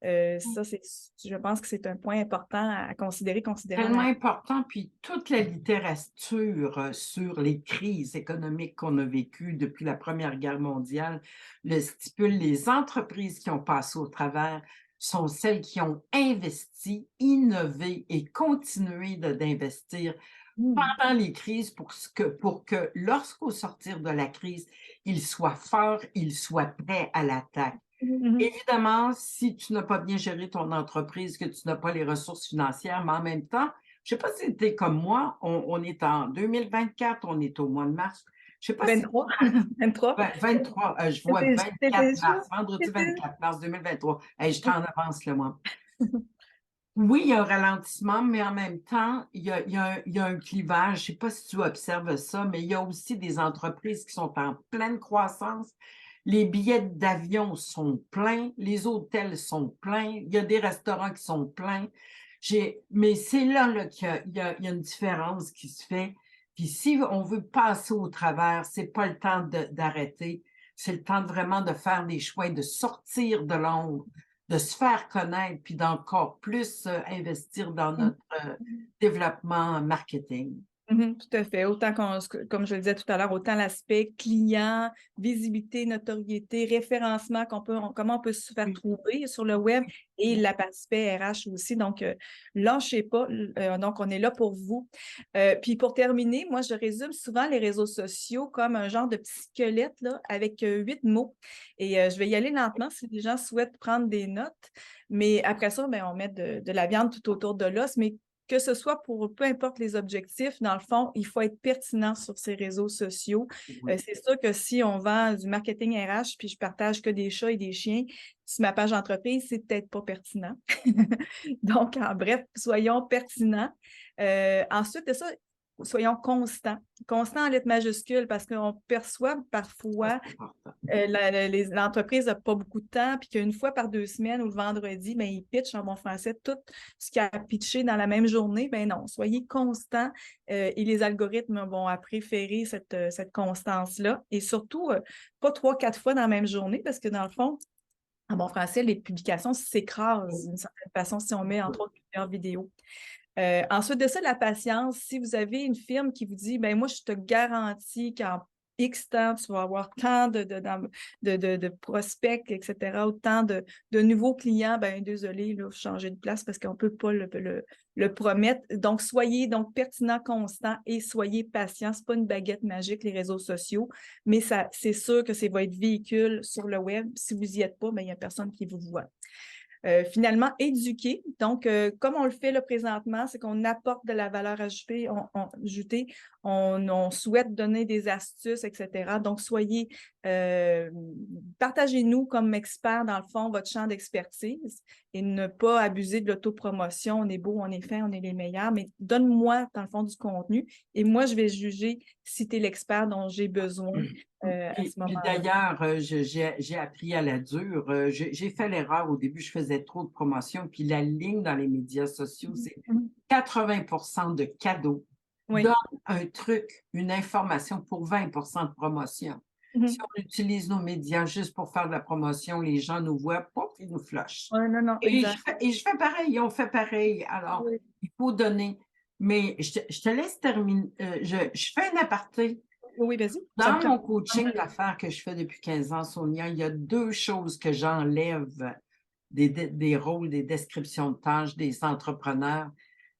ça, je pense que c'est un point important à considérer, considérant Tellement important, puis toute la littérature sur les crises économiques qu'on a vécues depuis la Première Guerre mondiale le stipule. Les entreprises qui ont passé au travers sont celles qui ont investi, innové et continué d'investir Mm. pendant les crises pour que lorsqu'au sortir de la crise, ils soient forts, ils soient prêts à l'attaque. Mhm. Évidemment, si tu n'as pas bien géré ton entreprise, que tu n'as pas les ressources financières, mais en même temps, je ne sais pas si tu es comme moi, on est en 2024, on est au mois de mars. Je ne sais pas si 23. 23. 23, je vois C'était 24 déjà. mars, vendredi C'était- 24 mars 2023. Hey, je t'en avance, là, moi. Oui, il y a un ralentissement, mais en même temps, il y a un clivage. Je ne sais pas si tu observes ça, mais il y a aussi des entreprises qui sont en pleine croissance. Les billets d'avion sont pleins, les hôtels sont pleins, il y a des restaurants qui sont pleins. Mais c'est là qu'il y a une différence qui se fait. Puis si on veut passer au travers, c'est pas le temps d'arrêter, c'est le temps vraiment de faire des choix, et de sortir de l'ombre, de se faire connaître, puis d'encore plus investir dans notre développement marketing. Mhm, tout à fait. Autant comme je le disais tout à l'heure, autant l'aspect client, visibilité, notoriété, référencement, comment on peut se faire Oui, trouver sur le web et l'aspect RH aussi. Donc, lâchez pas. Donc, on est là pour vous. Puis pour terminer, moi, je résume souvent les réseaux sociaux comme un genre de petit squelette là, avec 8 mots. Et je vais y aller lentement si les gens souhaitent prendre des notes. Mais après ça, ben, on met de la viande tout autour de l'os. Mais que ce soit pour peu importe les objectifs, dans le fond, il faut être pertinent sur ces réseaux sociaux. oui. C'est sûr que si on vend du marketing RH puis je partage que des chats et des chiens sur ma page d'entreprise, c'est peut-être pas pertinent. Donc, en bref, soyons pertinents. Ensuite de ça, soyons constants. Constants en lettres majuscules parce qu'on perçoit Ça, parfois c'est important. l'entreprise n'a pas beaucoup de temps, puis qu'une fois par 2 semaines ou le vendredi, ben, ils pitchent en bon français tout ce qu'il y a à pitcher dans la même journée. Ben non, soyez constants et les algorithmes vont préférer cette constance-là. Et surtout, pas 3, 4 fois dans la même journée, parce que dans le fond, en bon français, les publications s'écrasent d'une certaine façon si on met entre autres plusieurs vidéos. Ensuite de ça, la patience. Si vous avez une firme qui vous dit, ben moi, je te garantis qu'en X temps, tu vas avoir tant de prospects, etc., autant de nouveaux clients, ben désolé, là, changer de place parce qu'on ne peut pas le promettre. Donc, soyez donc pertinent, constant et soyez patient. Ce n'est pas une baguette magique, les réseaux sociaux, mais c'est sûr que c'est votre véhicule sur le web. Si vous n'y êtes pas, ben, il n'y a personne qui vous voit. Finalement, éduquer. Donc, comme on le fait là, présentement, c'est qu'on apporte de la valeur ajoutée, on souhaite donner des astuces, etc. Donc, partagez-nous comme experts, dans le fond, votre champ d'expertise et ne pas abuser de l'autopromotion. On est beau, on est fin, on est les meilleurs, mais donne-moi, dans le fond, du contenu et moi, je vais juger si tu es l'expert dont j'ai besoin à Puis ce puis moment-là. d'ailleurs, j'ai appris à la dure, j'ai fait l'erreur au début, je faisais trop de promotions, puis la ligne dans les médias sociaux, Mmh c'est mh. 80 de cadeaux. Donne Oui. un truc, une information pour 20 de promotion. Mmh Si mh. on utilise nos médias juste pour faire de la promotion, les gens nous voient, pouf, ils nous flushent. Ouais, non, non, Et exact. je fais pareil, on fait pareil. Alors, Oui. il faut donner. Mais je te laisse terminer, je fais un aparté. Oui, oui, vas-y, ça me Dans ferait mon plaisir coaching d'affaires que je fais depuis 15 ans, Sonia, il y a 2 choses que j'enlève des rôles, des descriptions de tâches des entrepreneurs.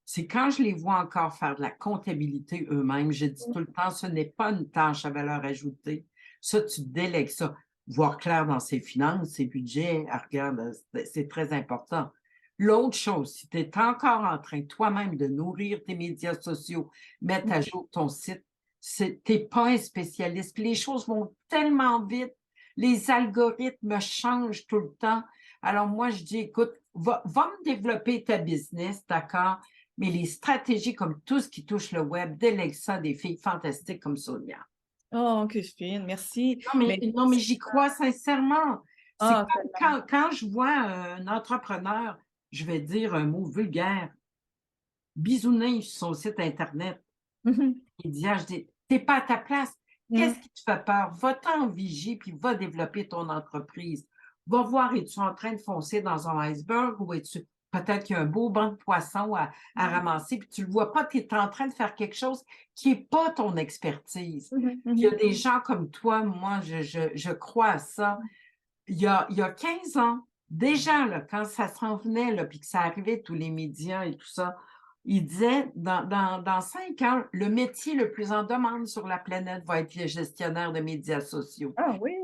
C'est quand je les vois encore faire de la comptabilité eux-mêmes, je dis tout le temps: «Ce n'est pas une tâche à valeur ajoutée. Ça, tu délègues ça». Voir clair dans ses finances, ses budgets, ah regarde, c'est très important. L'autre chose, si tu es encore en train toi-même de nourrir tes médias sociaux, mettre à jour ton site, tu es pas un spécialiste. Puis les choses vont tellement vite, les algorithmes changent tout le temps. Alors moi, je dis: «Écoute, va me développer ta business, d'accord, mais les stratégies comme tout ce qui touche le web, délègue ça à des filles fantastiques comme Sonia». Oh, que fine, merci. Mais Non, mais j'y crois sincèrement. C'est ah, comme tellement. quand je vois un entrepreneur, je vais dire un mot vulgaire, bisouner sur son site internet. Mmh mh. Il dit: «Ah», je dis: «Tu pas à ta place. Mmh. Qu'est-ce qui te fait peur? Va-t'en en vigie, puis va développer ton entreprise. Va voir, es-tu en train de foncer dans un iceberg ou es-tu peut-être qu'il y a un beau banc de poissons à ramasser, puis tu le vois pas, tu es en train de faire quelque chose qui est pas ton expertise». Mmh mh. Mmh Puis il y mh. a des gens comme toi, moi, je crois à ça. Il y a 15 ans, déjà, là, quand ça s'en venait, là, puis que ça arrivait, tous les médias et tout ça, il disait dans 5 ans, le métier le plus en demande sur la planète va être le gestionnaire de médias sociaux. Ah oui!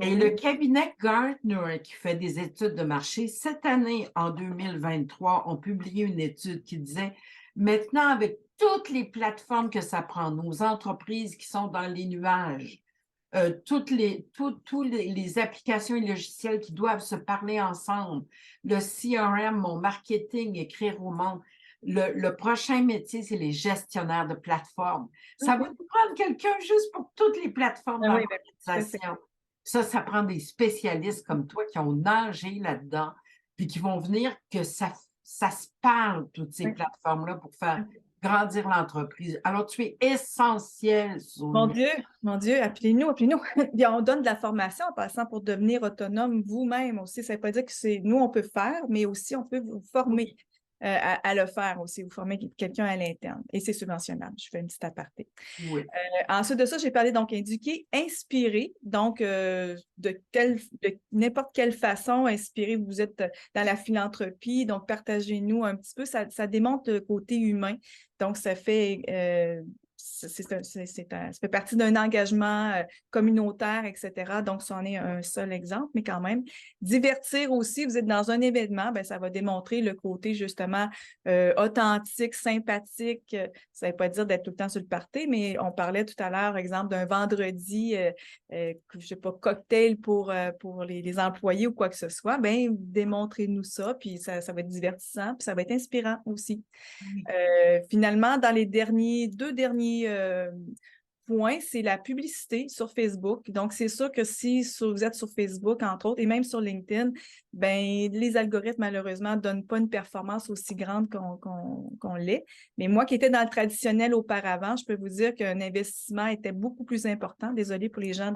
Et le OK. cabinet Gartner, qui fait des études de marché, cette année, en 2023, ont publié une étude qui disait: «Maintenant, avec toutes les plateformes que ça prend, nos entreprises qui sont dans les nuages, toutes les tous les applications et logiciels qui doivent se parler ensemble, le CRM, mon marketing, écrire au monde. Le prochain métier, c'est les gestionnaires de plateformes. Ça va OK. nous prendre quelqu'un juste pour toutes les plateformes Ah dans oui, ben, tout à fait. l'organisation. Ça prend des spécialistes comme toi qui ont nagé là-dedans, puis qui vont venir que ça se parle, toutes ces Oui. plateformes-là, pour faire grandir l'entreprise. Alors, tu es essentiel, Mon Sonia. Dieu, mon Dieu, appelez-nous, appelez-nous. Puis on donne de la formation en passant pour devenir autonome vous-même aussi. Ça ne veut pas dire que c'est nous, on peut faire, mais aussi on peut vous former Oui, à le faire aussi, vous former quelqu'un à l'interne. Et c'est subventionnable. Je fais une petite aparté. oui. Ensuite de ça, j'ai parlé donc éduquer, inspirer, donc de n'importe quelle façon, inspirer, vous êtes dans la philanthropie, donc partagez-nous un petit peu, ça démontre le côté humain, donc ça fait, ça fait partie d'un engagement communautaire, etc. Donc, c'en est un seul exemple, mais quand même. Divertir aussi, vous êtes dans un événement, ben, ça va démontrer le côté justement authentique, sympathique. Ça ne veut pas dire d'être tout le temps sur le party, mais on parlait tout à l'heure, exemple, d'un vendredi, je ne sais pas, cocktail pour les employés ou quoi que ce soit. Bien, démontrez-nous ça, puis ça va être divertissant, puis ça va être inspirant aussi. Oui. Finalement, dans les deux derniers points, c'est la publicité sur Facebook. Donc, c'est sûr que si vous êtes sur Facebook, entre autres, et même sur LinkedIn, ben les algorithmes, malheureusement, ne donnent pas une performance aussi grande qu'on l'est. Mais moi qui étais dans le traditionnel auparavant, je peux vous dire qu'un investissement était beaucoup plus important. Désolée pour les gens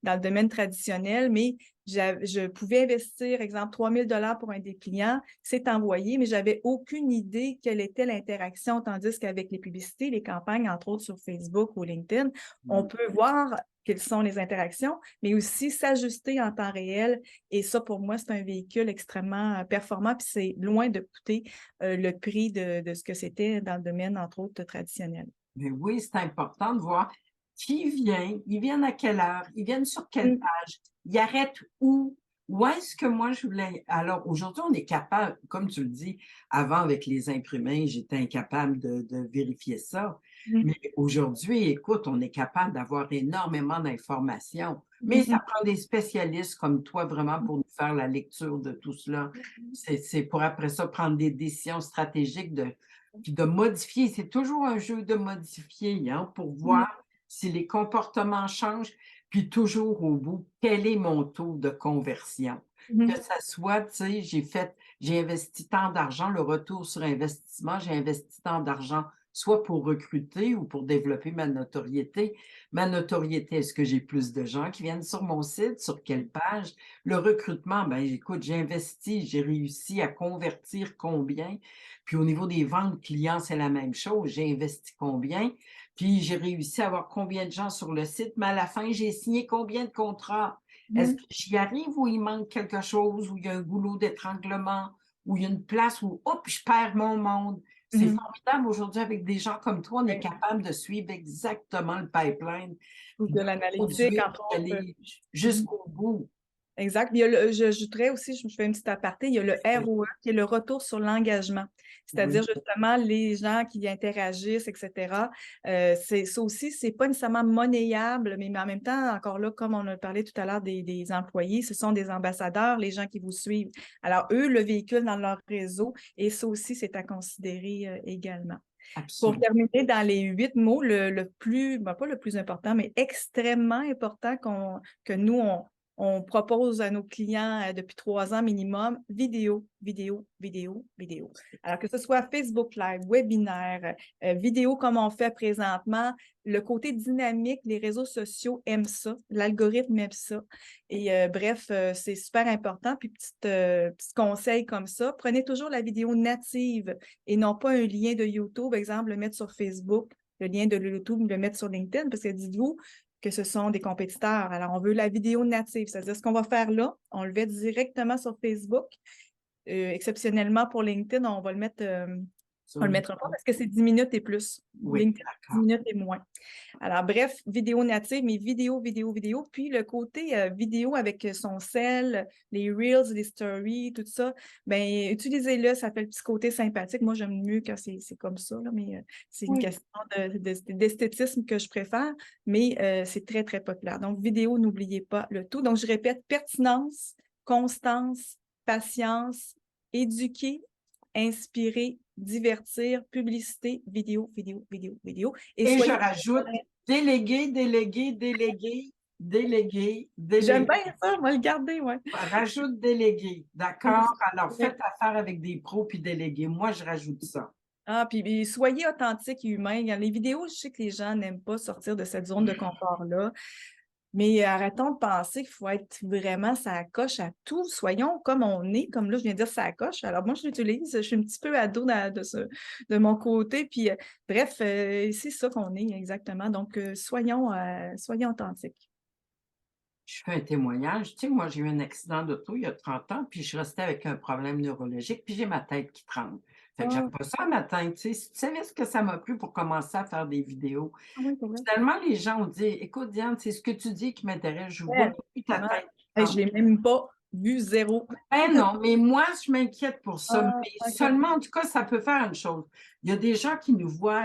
dans le domaine traditionnel, mais je pouvais investir, exemple, 3 000 pour un des clients, c'est envoyé, mais je n'avais aucune idée quelle était l'interaction, tandis qu'avec les publicités, les campagnes, entre autres sur Facebook ou LinkedIn, on Mmh. peut voir quelles sont les interactions, mais aussi s'ajuster en temps réel. Et ça, pour moi, c'est un véhicule extrêmement performant, puis c'est loin de coûter le prix de ce que c'était dans le domaine, entre autres, traditionnel. Mais oui, c'est important de voir qui vient, ils viennent à quelle heure, ils viennent sur quelle Mm. page, ils arrêtent où? Où est-ce que moi je voulais. Alors aujourd'hui, on est capable, comme tu le dis, avant avec les imprimés, j'étais incapable de vérifier ça. Mm. Mais aujourd'hui, écoute, on est capable d'avoir énormément d'informations. Mais ça Mm. prend des spécialistes comme toi vraiment pour nous faire la lecture de tout cela. C'est pour après ça prendre des décisions stratégiques puis de modifier. C'est toujours un jeu de modifier, hein, pour Mm. voir si les comportements changent. Puis toujours au bout, quel est mon taux de conversion? Que Mhm. ça soit, tu sais, j'ai investi tant d'argent, le retour sur investissement, j'ai investi tant d'argent, soit pour recruter ou pour développer ma notoriété. Ma notoriété, est-ce que j'ai plus de gens qui viennent sur mon site? Sur quelle page? Le recrutement, ben écoute, j'ai investi, j'ai réussi à convertir combien? Puis au niveau des ventes clients, c'est la même chose. J'ai investi combien? Puis j'ai réussi à avoir combien de gens sur le site, mais à la fin, j'ai signé combien de contrats? Est-ce Mhm. que j'y arrive ou il manque quelque chose, ou il y a un goulot d'étranglement, ou il y a une place où, hop, je perds mon monde? C'est Mhm. formidable aujourd'hui avec des gens comme toi, on est Ouais. capable de suivre exactement le pipeline, Ou puis de de l'analytique, produire, entre puis autres. d'aller Mhm. jusqu'au bout. Exact. Il y a j'ajouterais aussi, je fais une petite aparté, il y a le Oui, ROE, qui est le retour sur l'engagement. C'est-à-dire oui, justement les gens qui interagissent, etc. Ça aussi, c'est pas nécessairement monnayable, mais en même temps, encore là, comme on a parlé tout à l'heure des employés, ce sont des ambassadeurs, les gens qui vous suivent. Alors, eux le véhiculent dans leur réseau et ça aussi, c'est à considérer également. Pour absolument. terminer, dans les 8 mots, le plus, ben, pas le plus important, mais extrêmement important que nous, on propose à nos clients depuis 3 ans minimum, vidéo, vidéo, vidéo, vidéo. Alors que ce soit Facebook Live, webinaire, vidéo comme on fait présentement, le côté dynamique, les réseaux sociaux aiment ça, l'algorithme aime ça. Et bref, c'est super important. Puis petit conseil comme ça, prenez toujours la vidéo native et non pas un lien de YouTube, exemple, le mettre sur Facebook, le lien de YouTube, le mettre sur LinkedIn, parce que dites-vous que ce sont des compétiteurs. Alors, on veut la vidéo native, c'est-à-dire ce qu'on va faire là, on le met directement sur Facebook. Exceptionnellement pour LinkedIn, on Sur le les- mettra pas parce que c'est 10 minutes et plus. Oui, LinkedIn, 10 d'accord. minutes et moins. Alors, bref, vidéo native, mais vidéo, vidéo, vidéo. Puis le côté vidéo avec son cell, les reels, les stories, tout ça, bien, utilisez-le, ça fait le petit côté sympathique. Moi, j'aime mieux quand c'est comme ça, là, mais c'est une Oui. question d'esthétisme que je préfère, mais c'est très, très populaire. Donc, vidéo, n'oubliez pas le tout. Donc, je répète, pertinence, constance, patience, éduquer, inspirer, divertir, publicité, vidéo, vidéo, vidéo, vidéo. Et Et je soyez rajoute délégué, délégué, délégué, délégué, J'aime délégué. bien ça, on va le garder, ouais. Rajoute délégué, d'accord? Alors, Ouais. faites affaire avec des pros puis délégués. Moi, je rajoute ça. Ah, puis soyez authentique et humain. Les vidéos, je sais que les gens n'aiment pas sortir de cette zone de confort-là, mais arrêtons de penser qu'il faut être vraiment ça coche à tout. Soyons comme on est, comme là, je viens de dire ça coche. Alors moi, je l'utilise, je suis un petit peu ado de mon côté, puis bref, c'est ça qu'on est exactement. Donc, soyons authentiques. Je fais un témoignage. Tu sais, moi, j'ai eu un accident d'auto il y a 30 ans, puis je suis restée avec un problème neurologique, puis j'ai ma tête qui tremble. Fait que Ah, j'aime pas ça, ma tête. Tu sais, si tu savais ce que ça m'a pris pour commencer à faire des vidéos. ah oui, pour vrai. Finalement, les gens ont dit, écoute, Diane, c'est ce que tu dis qui m'intéresse. Je vois Ouais, même plus ta vraiment. tête qui Hey, je tremble. ne l'ai même pas vu zéro. Ben non, mais moi, je m'inquiète pour ça. Ah, Mais OK. seulement, en tout cas, ça peut faire une chose. Il y a des gens qui nous voient,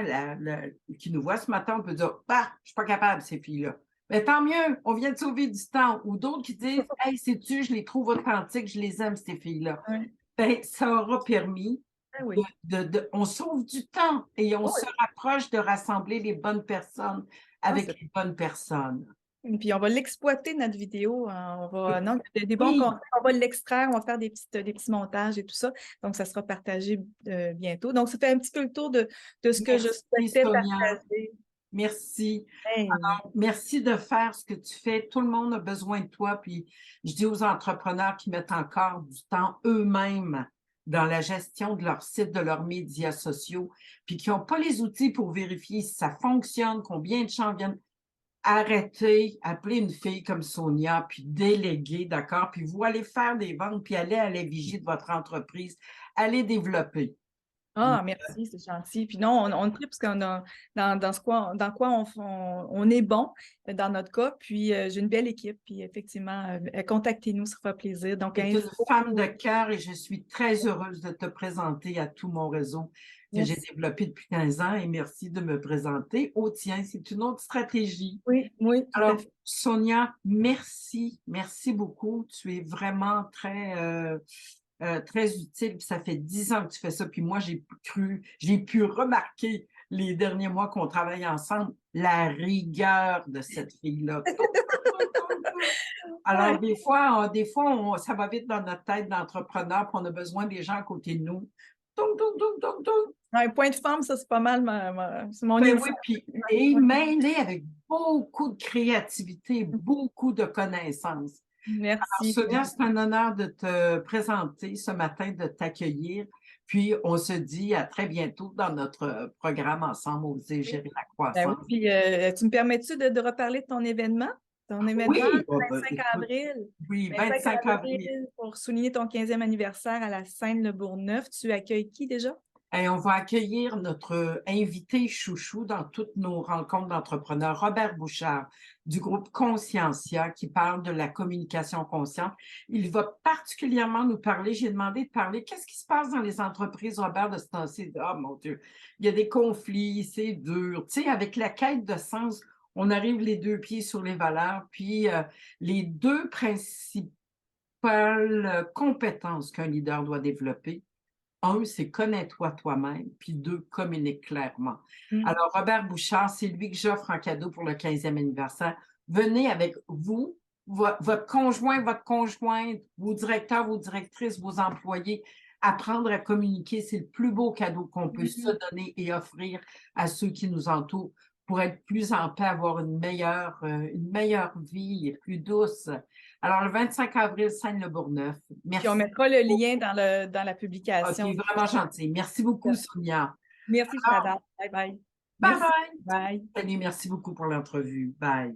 qui nous voient ce matin, on peut dire, bah, je suis pas capable, ces filles-là. Mais tant mieux, on vient de sauver du temps. Ou d'autres qui disent, hey, sais-tu, je les trouve authentiques, je les aime, ces filles-là. Ouais. Ben, ça aura permis Ah oui. on sauve du temps et on Oh, se oui. rapproche de rassembler les bonnes personnes Ah, avec les bonnes personnes. et puis on va l'exploiter, notre vidéo. On va, non, des bons Oui, conseils, on va l'extraire, on va faire des petits montages et tout ça. Donc, ça sera partagé bientôt. Donc, ça fait un petit peu le tour de ce que je merci souhaitais Sonia, partager. merci. Hey. Merci de faire ce que tu fais. Tout le monde a besoin de toi. Puis je dis aux entrepreneurs qui mettent encore du temps eux-mêmes dans la gestion de leur site, de leurs médias sociaux, puis qui n'ont pas les outils pour vérifier si ça fonctionne, combien de gens viennent. Arrêter, appeler une fille comme Sonia, puis déléguer, d'accord? Puis vous allez faire des ventes, puis aller à la vigie de votre entreprise, allez développer. Ah, merci, c'est gentil. Puis non, on tripe parce qu'on a dans quoi on est bon dans notre cas. Puis j'ai une belle équipe. Puis effectivement, contactez-nous, ça fera plaisir. Donc, Tu es une info. femme de cœur et je suis très heureuse de te présenter à tout mon réseau que j'ai Merci. développé depuis 15 ans et merci de me présenter au tien. C'est une autre stratégie. Oui, oui, tout à Alors, fait. Sonia, merci, merci beaucoup. Tu es vraiment très utile. Puis ça fait 10 ans que tu fais ça. Puis moi, j'ai pu remarquer les derniers mois qu'on travaille ensemble, la rigueur de cette fille-là. Toum, toum, toum, toum. Alors, Ouais. ça va vite dans notre tête d'entrepreneur, puis on a besoin des gens à côté de nous. Toum, toum, toum, toum, toum. Un point de forme, ça, c'est pas mal c'est mon Ben insight. oui, puis Ouais. mêlé avec beaucoup de créativité, beaucoup de connaissances. Alors, Merci. Sonia, c'est un honneur de te présenter ce matin, de t'accueillir. Puis, on se dit à très bientôt dans notre programme ensemble, Oser gérer la Ben oui, croissance. puis tu me permets-tu de reparler de ton événement? Ton événement Oui, le 25 écoute, avril. oui, 25 25 avril. avril, pour souligner ton 15e anniversaire à la Seine-le-Bourgneuf. Tu accueilles qui déjà? Et on va accueillir notre invité chouchou dans toutes nos rencontres d'entrepreneurs, Robert Bouchard, du groupe Conscientia, qui parle de la communication consciente. Il va particulièrement nous parler, j'ai demandé de parler, qu'est-ce qui se passe dans les entreprises, Robert, de ce temps-ci? Ah, mon Dieu, il y a des conflits, c'est dur. Tu sais, avec la quête de sens, on arrive les deux pieds sur les valeurs, puis les deux principales compétences qu'un leader doit développer, un, c'est connais-toi toi-même, puis deux, communique clairement. Mm. Alors, Robert Bouchard, c'est lui que j'offre en cadeau pour le 15e anniversaire. Venez avec vous, votre conjoint, votre conjointe, vos directeurs, vos directrices, vos employés. Apprendre à communiquer, c'est le plus beau cadeau qu'on peut se donner et offrir à ceux qui nous entourent pour être plus en paix, avoir une meilleure vie, plus douce. Alors, le 25 avril, Seine-le-Bourgneuf. Puis on Merci. mettra le lien dans la OK, publication. vraiment gentil. Merci beaucoup, Sonia. Merci, je Alors, t'adore. Bye bye. bye Merci. bye. Bye. Salut, merci beaucoup pour l'entrevue. Bye.